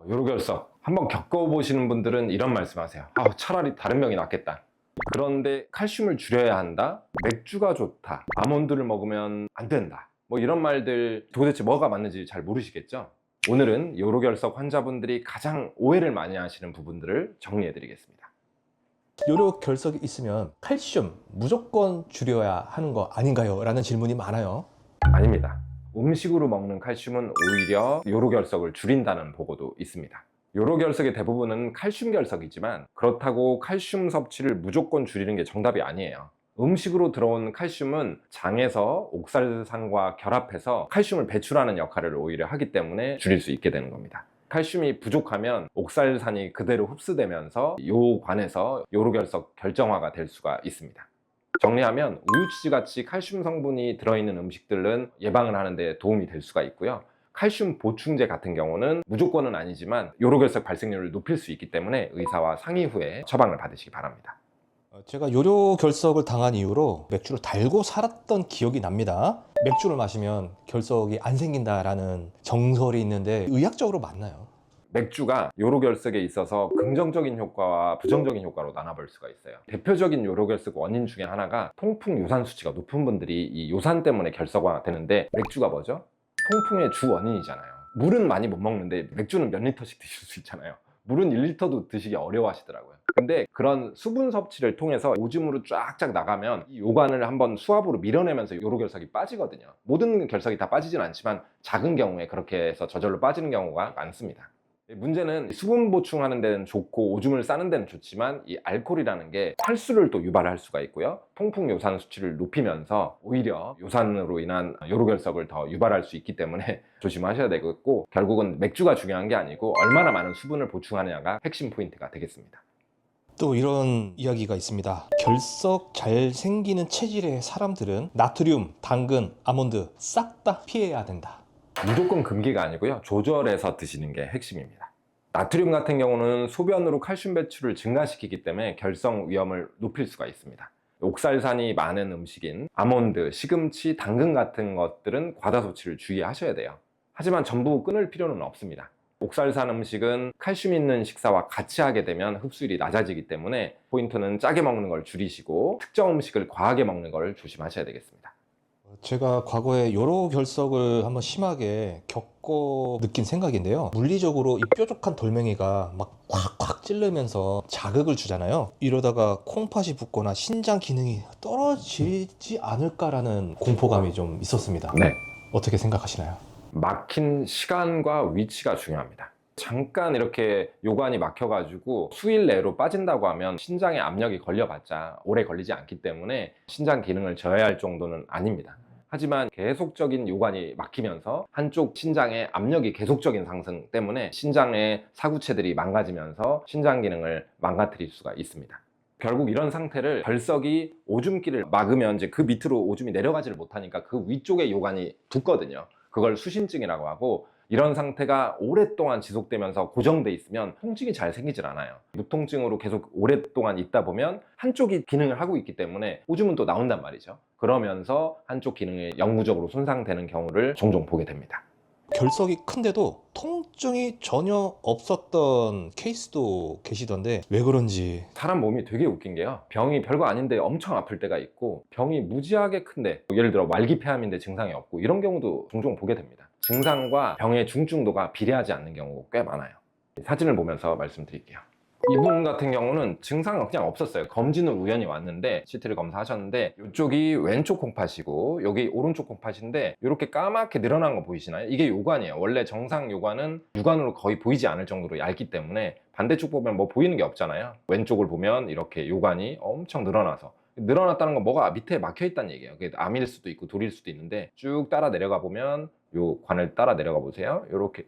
요로결석 한번 겪어보시는 분들은 이런 말씀하세요. 차라리 다른 병이 낫겠다. 그런데 칼슘을 줄여야 한다, 맥주가 좋다, 아몬드를 먹으면 안 된다, 뭐 이런 말들 도대체 뭐가 맞는지 잘 모르시겠죠? 오늘은 요로결석 환자분들이 가장 오해를 많이 하시는 부분들을 정리해 드리겠습니다. 요로 결석이 있으면 칼슘 무조건 줄여야 하는 거 아닌가요? 라는 질문이 많아요. 아닙니다. 음식으로 먹는 칼슘은 오히려 요로결석을 줄인다는 보고도 있습니다. 요로결석의 대부분은 칼슘 결석이지만 그렇다고 칼슘 섭취를 무조건 줄이는 게 정답이 아니에요. 음식으로 들어온 칼슘은 장에서 옥살산과 결합해서 칼슘을 배출하는 역할을 오히려 하기 때문에 줄일 수 있게 되는 겁니다. 칼슘이 부족하면 옥살산이 그대로 흡수되면서 요관에서 요로결석 결정화가 될 수가 있습니다. 정리하면 우유치즈같이 칼슘 성분이 들어있는 음식들은 예방을 하는 데 도움이 될 수가 있고요. 칼슘 보충제 같은 경우는 무조건은 아니지만 요로결석 발생률을 높일 수 있기 때문에 의사와 상의 후에 처방을 받으시기 바랍니다. 제가 요로 결석을 당한 이후로 맥주를 달고 살았던 기억이 납니다. 맥주를 마시면 결석이 안 생긴다라는 정설이 있는데 의학적으로 맞나요? 맥주가 요로결석에 있어서 긍정적인 효과와 부정적인 효과로 나눠볼 수가 있어요. 대표적인 요로결석 원인 중에 하나가 통풍 요산 수치가 높은 분들이 이 요산 때문에 결석화 되는데, 맥주가 뭐죠? 통풍의 주 원인이잖아요. 물은 많이 못 먹는데 맥주는 몇 리터씩 드실 수 있잖아요. 물은 1리터도 드시기 어려워하시더라고요. 근데 그런 수분 섭취를 통해서 오줌으로 쫙쫙 나가면 이 요관을 한번 수압으로 밀어내면서 요로결석이 빠지거든요. 모든 결석이 다 빠지진 않지만 작은 경우에 그렇게 해서 저절로 빠지는 경우가 많습니다. 문제는 수분 보충하는 데는 좋고 오줌을 싸는 데는 좋지만 이 알코올이라는 게 탈수를 또 유발할 수가 있고요. 통풍 요산 수치를 높이면서 오히려 요산으로 인한 요로결석을 더 유발할 수 있기 때문에 조심하셔야 되겠고, 결국은 맥주가 중요한 게 아니고 얼마나 많은 수분을 보충하느냐가 핵심 포인트가 되겠습니다. 또 이런 이야기가 있습니다. 결석 잘 생기는 체질의 사람들은 나트륨, 당근, 아몬드 싹 다 피해야 된다. 무조건 금기가 아니고요. 조절해서 드시는 게 핵심입니다. 나트륨 같은 경우는 소변으로 칼슘 배출을 증가시키기 때문에 결석 위험을 높일 수가 있습니다. 옥살산이 많은 음식인 아몬드, 시금치, 당근 같은 것들은 과다 섭취를 주의하셔야 돼요. 하지만 전부 끊을 필요는 없습니다. 옥살산 음식은 칼슘 있는 식사와 같이 하게 되면 흡수율이 낮아지기 때문에 포인트는 짜게 먹는 걸 줄이시고 특정 음식을 과하게 먹는 걸 조심하셔야 되겠습니다. 제가 과거에 요로 결석을 한번 심하게 겪고 느낀 생각인데요. 물리적으로 이 뾰족한 돌멩이가 막 콱콱 찌르면서 자극을 주잖아요. 이러다가 콩팥이 붓거나 신장 기능이 떨어지지 않을까라는 공포감이 좀 있었습니다. 네. 어떻게 생각하시나요? 막힌 시간과 위치가 중요합니다. 잠깐 이렇게 요관이 막혀가지고 수일 내로 빠진다고 하면 신장에 압력이 걸려봤자 오래 걸리지 않기 때문에 신장 기능을 저해할 정도는 아닙니다. 하지만 계속적인 요관이 막히면서 한쪽 신장의 압력이 계속적인 상승 때문에 신장의 사구체들이 망가지면서 신장 기능을 망가뜨릴 수가 있습니다. 결국 이런 상태를 결석이 오줌기를 막으면 이제 그 밑으로 오줌이 내려가지를 못하니까 그 위쪽에 요관이 붓거든요. 그걸 수신증이라고 하고, 이런 상태가 오랫동안 지속되면서 고정돼 있으면 통증이 잘 생기질 않아요. 무통증으로 계속 오랫동안 있다 보면 한쪽이 기능을 하고 있기 때문에 오줌은 또 나온단 말이죠. 그러면서 한쪽 기능이 영구적으로 손상되는 경우를 종종 보게 됩니다. 결석이 큰데도 통증이 전혀 없었던 케이스도 계시던데 왜 그런지. 사람 몸이 되게 웃긴 게요, 병이 별거 아닌데 엄청 아플 때가 있고 병이 무지하게 큰데, 예를 들어 말기폐암인데 증상이 없고, 이런 경우도 종종 보게 됩니다. 증상과 병의 중증도가 비례하지 않는 경우가 꽤 많아요. 사진을 보면서 말씀드릴게요. 이분 같은 경우는 증상은 그냥 없었어요. 검진은 우연히 왔는데 CT를 검사하셨는데 이쪽이 왼쪽 콩팥이고 여기 오른쪽 콩팥인데 이렇게 까맣게 늘어난 거 보이시나요? 이게 요관이에요. 원래 정상 요관은 육안으로 거의 보이지 않을 정도로 얇기 때문에 반대쪽 보면 뭐 보이는 게 없잖아요. 왼쪽을 보면 이렇게 요관이 엄청 늘어나서, 늘어났다는 건 뭐가 밑에 막혀 있다는 얘기예요. 그게 암일 수도 있고 돌일 수도 있는데, 쭉 따라 내려가 보면 요 관을 따라 내려가 보세요. 요렇게,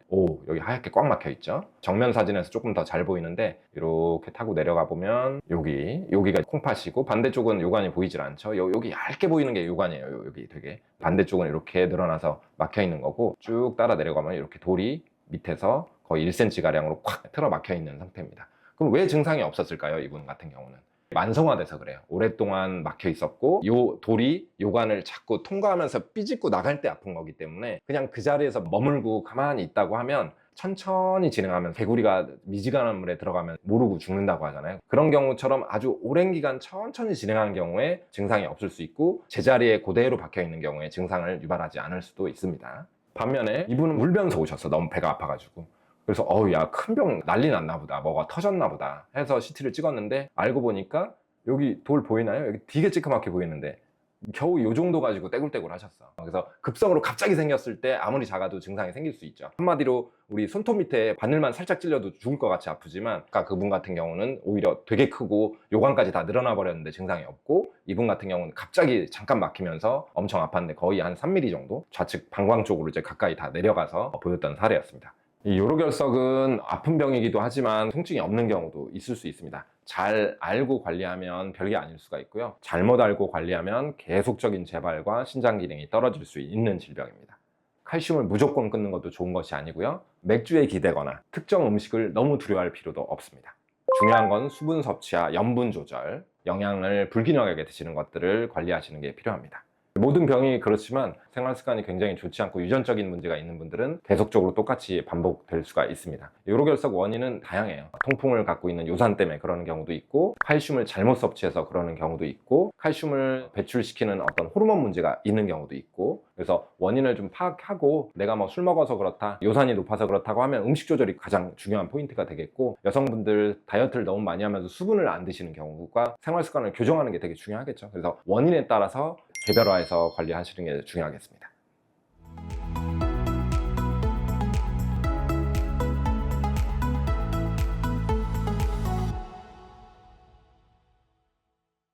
여기 하얗게 꽉 막혀 있죠. 정면 사진에서 조금 더 잘 보이는데 이렇게 타고 내려가 보면 여기가 콩팥이고 반대쪽은 요관이 보이질 않죠. 여기 얇게 보이는 게 요관이에요. 여기 되게 반대쪽은 이렇게 늘어나서 막혀 있는 거고, 쭉 따라 내려가면 이렇게 돌이 밑에서 거의 1cm 가량으로 콱 틀어 막혀 있는 상태입니다. 그럼 왜 증상이 없었을까요? 이분 같은 경우는 만성화돼서 그래요. 오랫동안 막혀 있었고 요 돌이 요관을 자꾸 통과하면서 삐집고 나갈 때 아픈 거기 때문에 그냥 그 자리에서 머물고 가만히 있다고 하면 천천히 진행하면 개구리가 미지근한 물에 들어가면 모르고 죽는다고 하잖아요. 그런 경우처럼 아주 오랜 기간 천천히 진행하는 경우에 증상이 없을 수 있고 제자리에 그대로 박혀 있는 경우에 증상을 유발하지 않을 수도 있습니다. 반면에 이분은 울면서 오셨어. 너무 배가 아파가지고. 그래서 어우 야 큰 병 난리 났나 보다, 뭐가 터졌나 보다 해서 CT를 찍었는데 알고 보니까 여기 돌 보이나요? 여기 되게 찌끄맣게 보이는데 겨우 이 정도 가지고 떼굴떼굴 하셨어. 그래서 급성으로 갑자기 생겼을 때 아무리 작아도 증상이 생길 수 있죠. 한마디로 우리 손톱 밑에 바늘만 살짝 찔려도 죽을 것 같이 아프지만 아까 그분 같은 경우는 오히려 되게 크고 요관까지 다 늘어나 버렸는데 증상이 없고, 이분 같은 경우는 갑자기 잠깐 막히면서 엄청 아팠는데 거의 한 3mm 정도 좌측 방광 쪽으로 이제 가까이 다 내려가서 보였던 사례였습니다. 이 요로결석은 아픈 병이기도 하지만 통증이 없는 경우도 있을 수 있습니다. 잘 알고 관리하면 별게 아닐 수가 있고요. 잘못 알고 관리하면 계속적인 재발과 신장 기능이 떨어질 수 있는 질병입니다. 칼슘을 무조건 끊는 것도 좋은 것이 아니고요. 맥주에 기대거나 특정 음식을 너무 두려워할 필요도 없습니다. 중요한 건 수분 섭취와 염분 조절, 영양을 불균형하게 드시는 것들을 관리하시는 게 필요합니다. 모든 병이 그렇지만 생활 습관이 굉장히 좋지 않고 유전적인 문제가 있는 분들은 계속적으로 똑같이 반복될 수가 있습니다. 요로결석 원인은 다양해요. 통풍을 갖고 있는 요산 때문에 그러는 경우도 있고, 칼슘을 잘못 섭취해서 그러는 경우도 있고, 칼슘을 배출시키는 어떤 호르몬 문제가 있는 경우도 있고, 그래서 원인을 좀 파악하고 내가 뭐 술 먹어서 그렇다, 요산이 높아서 그렇다고 하면 음식 조절이 가장 중요한 포인트가 되겠고, 여성분들 다이어트를 너무 많이 하면서 수분을 안 드시는 경우가 생활 습관을 교정하는 게 되게 중요하겠죠. 그래서 원인에 따라서 개별화해서 관리하시는 게 중요하겠습니다.